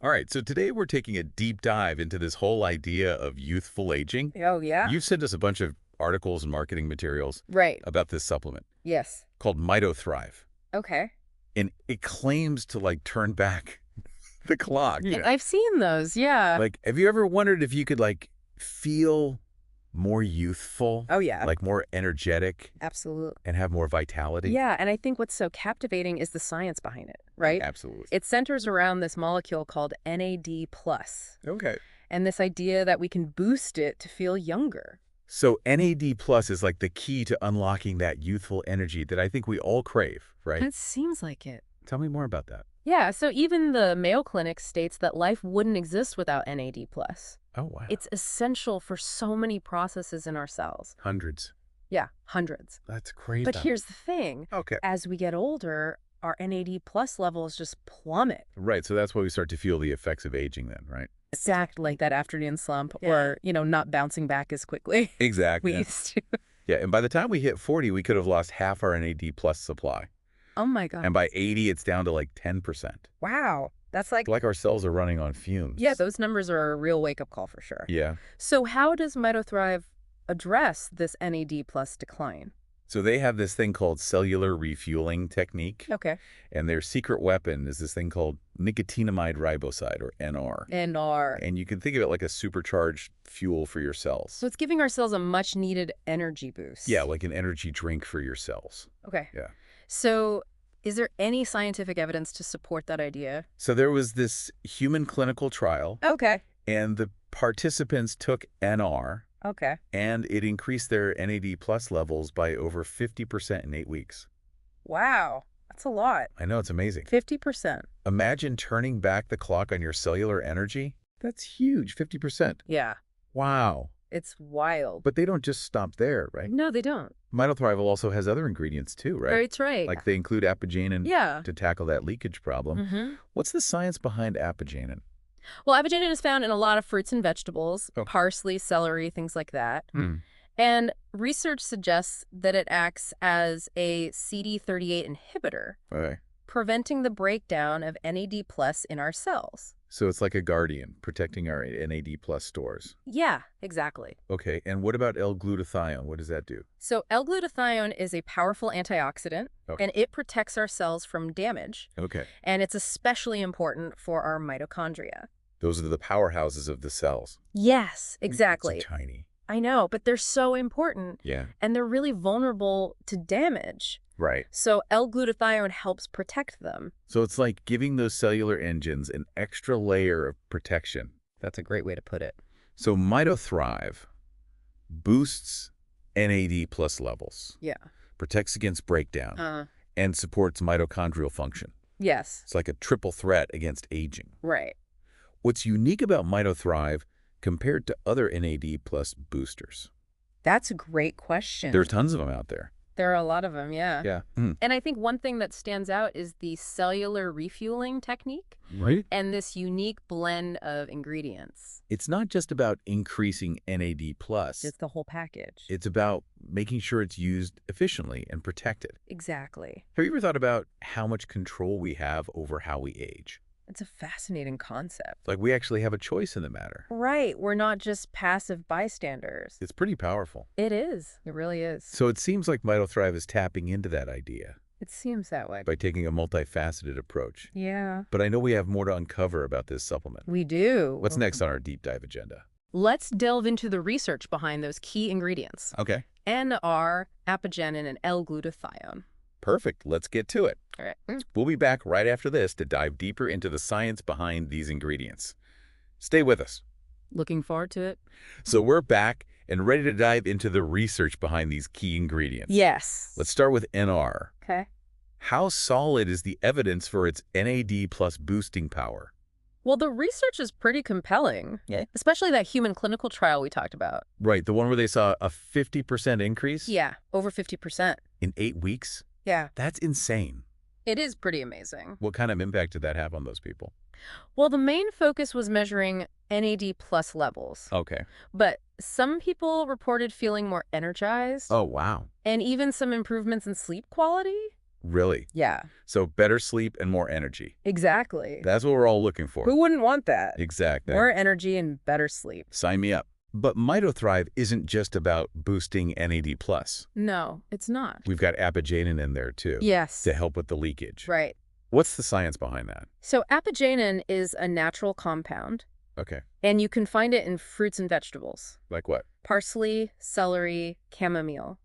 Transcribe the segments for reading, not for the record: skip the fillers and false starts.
All right, so today we're taking a deep dive into this whole idea of youthful aging. Oh, yeah? You've sent us a bunch of articles and marketing materials Right. about this supplement Yes. called MitoThrive. Okay. And it claims to, turn back the clock. I've seen those, yeah. Have you ever wondered if you could, feel more youthful? Oh, yeah. More energetic Absolutely. and have more vitality? Yeah, and I think what's so captivating is the science behind it, right? Absolutely. It centers around this molecule called NAD+, Okay. and this idea that we can boost it to feel younger. So NAD plus is like the key to unlocking that youthful energy that I think we all crave, right? It seems like it. Tell me more about that. Yeah, so even the Mayo Clinic states that life wouldn't exist without NAD+. Oh, wow. It's essential for so many processes in our cells. Hundreds. Yeah, hundreds. That's crazy. But here's the thing. Okay. As we get older, our NAD+ levels just plummet. Right, so that's why we start to feel the effects of aging then, right? Exactly, like that afternoon slump or, not bouncing back as quickly Exactly. we used to. Yeah, and by the time we hit 40, we could have lost half our NAD plus supply. Oh, my God. And by 80, it's down to 10%. Wow. That's like, Our cells are running on fumes. yeah, those numbers are a real wake-up call for sure. Yeah. So how does MitoThrive address this NAD+ decline? So they have this thing called Cellular Refueling Technique. Okay. And their secret weapon is this thing called nicotinamide riboside, or NR. NR. And you can think of it like a supercharged fuel for your cells. So it's giving our cells a much-needed energy boost. Yeah, like an energy drink for your cells. Okay. Yeah. So is there any scientific evidence to support that idea? So there was this human clinical trial, Okay. and the participants took NR, Okay. and it increased their NAD plus levels by over 50% in 8 weeks. Wow. That's a lot. I know, it's amazing. 50%. Imagine turning back the clock on your cellular energy. That's huge, 50%. Yeah. Wow. It's wild. But they don't just stop there, right? No, they don't. MitoThrive also has other ingredients too, right? That's right. Like they include apigenin Yeah. to tackle that leakage problem. Mm-hmm. What's the science behind apigenin? Well, apigenin is found in a lot of fruits and vegetables, Oh. parsley, celery, things like that. Hmm. And research suggests that it acts as a CD38 inhibitor, Okay. preventing the breakdown of NAD+ in our cells. So it's like a guardian, protecting our NAD plus stores. Yeah, exactly. Okay, and what about L-glutathione? What does that do? So L-glutathione is a powerful antioxidant, Okay. and it protects our cells from damage. Okay. And it's especially important for our mitochondria. Those are the powerhouses of the cells. Yes, exactly. So tiny. I know, but they're so important, Yeah. and they're really vulnerable to damage. Right. So L-glutathione helps protect them. So it's like giving those cellular engines an extra layer of protection. That's a great way to put it. So MitoThrive boosts NAD plus levels, Yeah. protects against breakdown, and supports mitochondrial function. Yes. It's like a triple threat against aging. Right. What's unique about MitoThrive compared to other NAD plus boosters? That's a great question. There are tons of them out there. There are a lot of them, yeah. Yeah. And I think one thing that stands out is the cellular refueling technique Right. and this unique blend of ingredients. It's not just about increasing NAD plus. It's the whole package. It's about making sure it's used efficiently and protected. Exactly. Have you ever thought about how much control we have over how we age? It's a fascinating concept. Like we actually have a choice in the matter. Right. We're not just passive bystanders. It's pretty powerful. It is. It really is. So it seems like MitoThrive is tapping into that idea It seems that way. by taking a multifaceted approach. Yeah. But I know we have more to uncover about this supplement. We do. What's next on our deep dive agenda? Let's delve into the research behind those key ingredients. Okay. NR, apigenin, and L-glutathione. Perfect. Let's get to it. All right. We'll be back right after this to dive deeper into the science behind these ingredients. Stay with us. Looking forward to it. So we're back and ready to dive into the research behind these key ingredients. Yes. Let's start with NR. Okay. How solid is the evidence for its NAD plus boosting power? Well, the research is pretty compelling. Yeah. Especially that human clinical trial we talked about. Right, the one where they saw a 50% increase? Yeah, over 50%. In 8 weeks? Yeah. That's insane. It is pretty amazing. What kind of impact did that have on those people? Well, the main focus was measuring NAD+ levels. Okay. But some people reported feeling more energized. Oh, wow. And even some improvements in sleep quality. Really? Yeah, So better sleep and more energy. exactly. That's what we're all looking for. Who wouldn't want that? Exactly. More energy and better sleep. Sign me up. But MitoThrive isn't just about boosting NAD+. No, it's not. We've got apigenin in there, too, Yes. to help with the leakage. Right. What's the science behind that? So apigenin is a natural compound, Okay. and you can find it in fruits and vegetables. Like what? Parsley, celery, chamomile.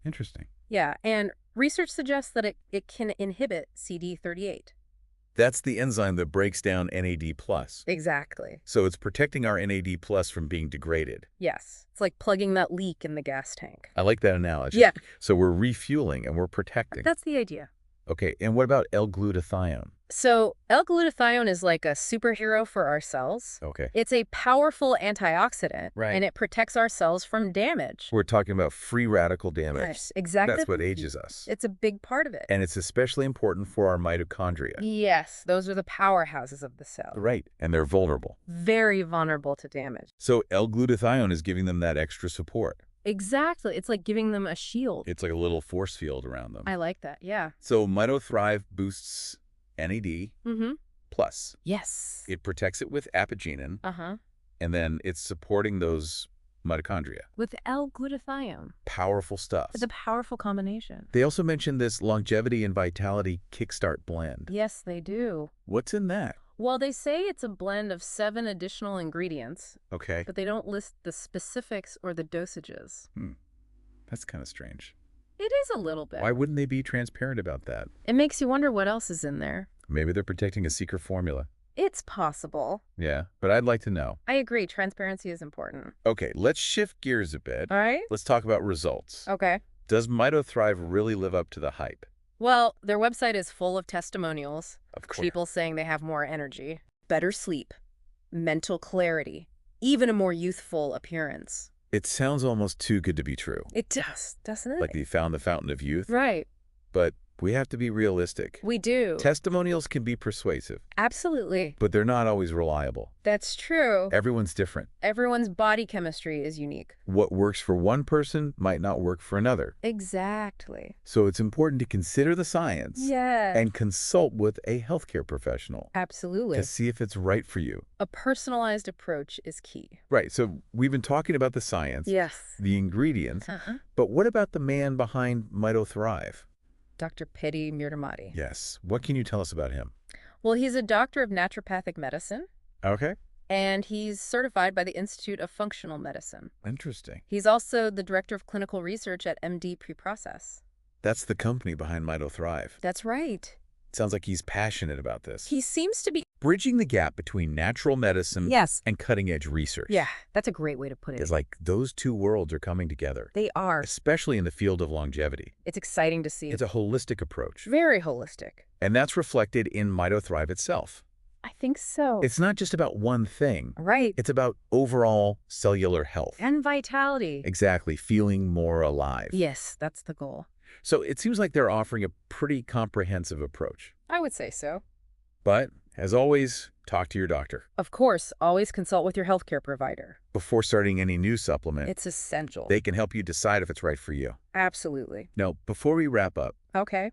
Interesting. Yeah, and research suggests that it can inhibit CD38. That's the enzyme that breaks down NAD+. Exactly. So it's protecting our NAD+ from being degraded. Yes. It's like plugging that leak in the gas tank. I like that analogy. Yeah. So we're refueling and we're protecting. That's the idea. Okay, and what about L-glutathione? So L-glutathione is like a superhero for our cells. Okay. It's a powerful antioxidant, Right. and it protects our cells from damage. We're talking about free radical damage. Yes, exactly. That's what ages us. It's a big part of it. And it's especially important for our mitochondria. Yes, those are the powerhouses of the cell. Right, and they're vulnerable. Very vulnerable to damage. So L-glutathione is giving them that extra support. Exactly. It's like giving them a shield. It's like a little force field around them. I like that. Yeah. So MitoThrive boosts NAD+. Plus. Yes. It protects it with apigenin, Uh-huh. and then it's supporting those mitochondria. With L-glutathione. Powerful stuff. It's a powerful combination. They also mentioned this longevity and vitality kickstart blend. Yes, they do. What's in that? Well, they say it's a blend of 7 additional ingredients, Okay. but they don't list the specifics or the dosages. That's kind of strange. It is a little bit. Why wouldn't they be transparent about that? It makes you wonder what else is in there. Maybe they're protecting a secret formula. It's possible. Yeah, but I'd like to know. I agree. Transparency is important. Okay, let's shift gears a bit. All right? Let's talk about results. Okay. Does MitoThrive really live up to the hype? Well, their website is full of testimonials. Of course. People saying they have more energy, better sleep, mental clarity, even a more youthful appearance. It sounds almost too good to be true. It does, doesn't it? Like they found the fountain of youth. Right. But we have to be realistic. We do. Testimonials can be persuasive, Absolutely. but they're not always reliable. That's true. Everyone's different. Everyone's body chemistry is unique. What works for one person might not work for another. Exactly. So it's important to consider the science Yeah. and consult with a healthcare professional Absolutely. to see if it's right for you. A personalized approach is key. Right, so we've been talking about the science, Yes. the ingredients, but what about the man behind MitoThrive? Dr. Pedi Mirtamati. Yes, what can you tell us about him? Well, he's a doctor of naturopathic medicine, Okay, and he's certified by the Institute of Functional Medicine. interesting. He's also the director of clinical research at MD Preprocess. That's the company behind MitoThrive. That's right. Sounds like he's passionate about this. He seems to be... Bridging the gap between natural medicine Yes. and cutting-edge research. Yeah, that's a great way to put it. It's like those two worlds are coming together, They are. especially in the field of longevity. It's exciting to see. It's a holistic approach, Very holistic. and that's reflected in MitoThrive itself. I think so. It's not just about one thing. Right. It's about overall cellular health. And vitality. Exactly, feeling more alive. Yes, that's the goal. So it seems like they're offering a pretty comprehensive approach. I would say so. But, as always, talk to your doctor Of course, always consult with your healthcare provider. before starting any new supplement. It's essential. They can help you decide if it's right for you. Absolutely. Now, before we wrap up, Okay.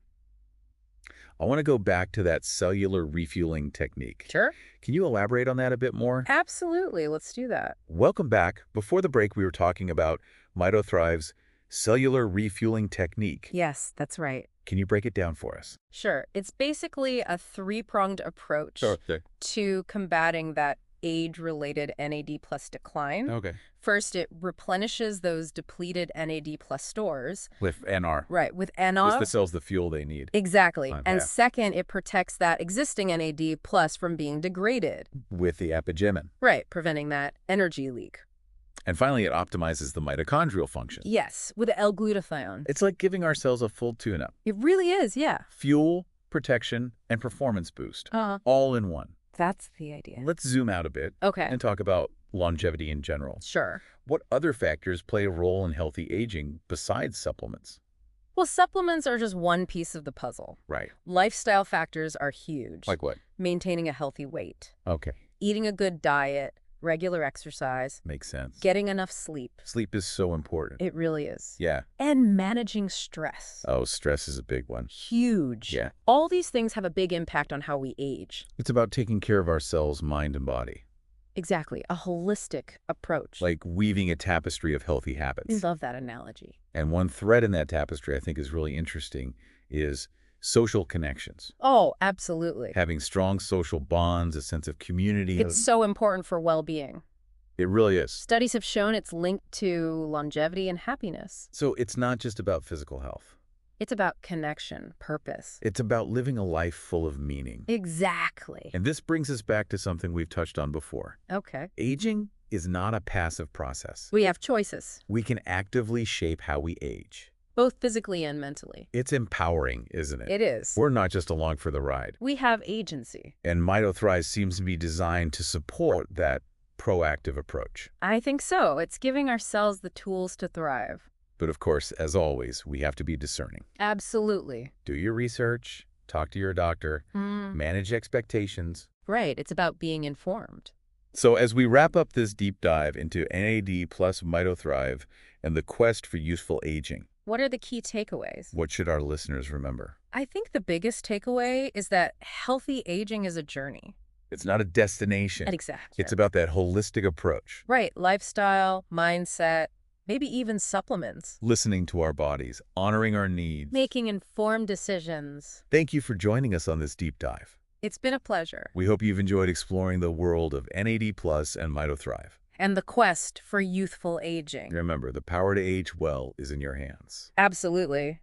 I want to go back to that cellular refueling technique. Sure. Can you elaborate on that a bit more? Absolutely. Let's do that. Welcome back. Before the break, we were talking about MitoThrive's cellular refueling technique. Yes, that's right. Can you break it down for us? Sure. It's basically a three-pronged approach Okay. to combating that age-related NAD plus decline. Okay. First, it replenishes those depleted NAD plus stores. With NR. Right, with It's NR. the cells the fuel they need. Exactly. Okay. And second, it protects that existing NAD plus from being degraded. With the apigenin. Right, preventing that energy leak. And finally, it optimizes the mitochondrial function. Yes, with L-glutathione. It's like giving our cells a full tune-up. It really is, yeah. Fuel, protection, and performance boost. Uh-huh. All in one. That's the idea. Let's zoom out a bit Okay. and talk about longevity in general. Sure. What other factors play a role in healthy aging besides supplements? Well, supplements are just one piece of the puzzle. Right. Lifestyle factors are huge. Like what? Maintaining a healthy weight, Okay. eating a good diet, regular exercise, Makes sense. getting enough sleep. Sleep is so important. It really is. Yeah. And managing stress. Oh, stress is a big one. Huge. Yeah. All these things have a big impact on how we age. It's about taking care of ourselves, mind and body. Exactly. A holistic approach. Like weaving a tapestry of healthy I habits. love that analogy. And one thread in that tapestry I think is really interesting is social connections. Oh, absolutely. Having strong social bonds, a sense of community. It's so important for well-being. It really is. Studies have shown it's linked to longevity and happiness. So it's not just about physical health. It's about connection, purpose. It's about living a life full of meaning. Exactly. And this brings us back to something we've touched on before. Okay. Aging is not a passive process. We have choices, We can actively shape how we age. both physically and mentally. It's empowering, isn't it? It is. We're not just along for the ride. We have agency. And MitoThrive seems to be designed to support that proactive approach. I think so. It's giving ourselves the tools to thrive. But of course, as always, we have to be discerning. Absolutely. Do your research, talk to your doctor, manage expectations. Right. It's about being informed. So as we wrap up this deep dive into NAD plus MitoThrive and the quest for useful aging, What are the key takeaways? what should our listeners remember? I think the biggest takeaway is that healthy aging is a journey. It's not a destination. Exactly. It's about that holistic approach. Right. Lifestyle, mindset, maybe even supplements. Listening to our bodies, honoring our needs. Making informed decisions. Thank you for joining us on this deep dive. It's been a pleasure. We hope you've enjoyed exploring the world of NAD plus and MitoThrive. And the quest for youthful aging. Remember, the power to age well is in your hands. Absolutely.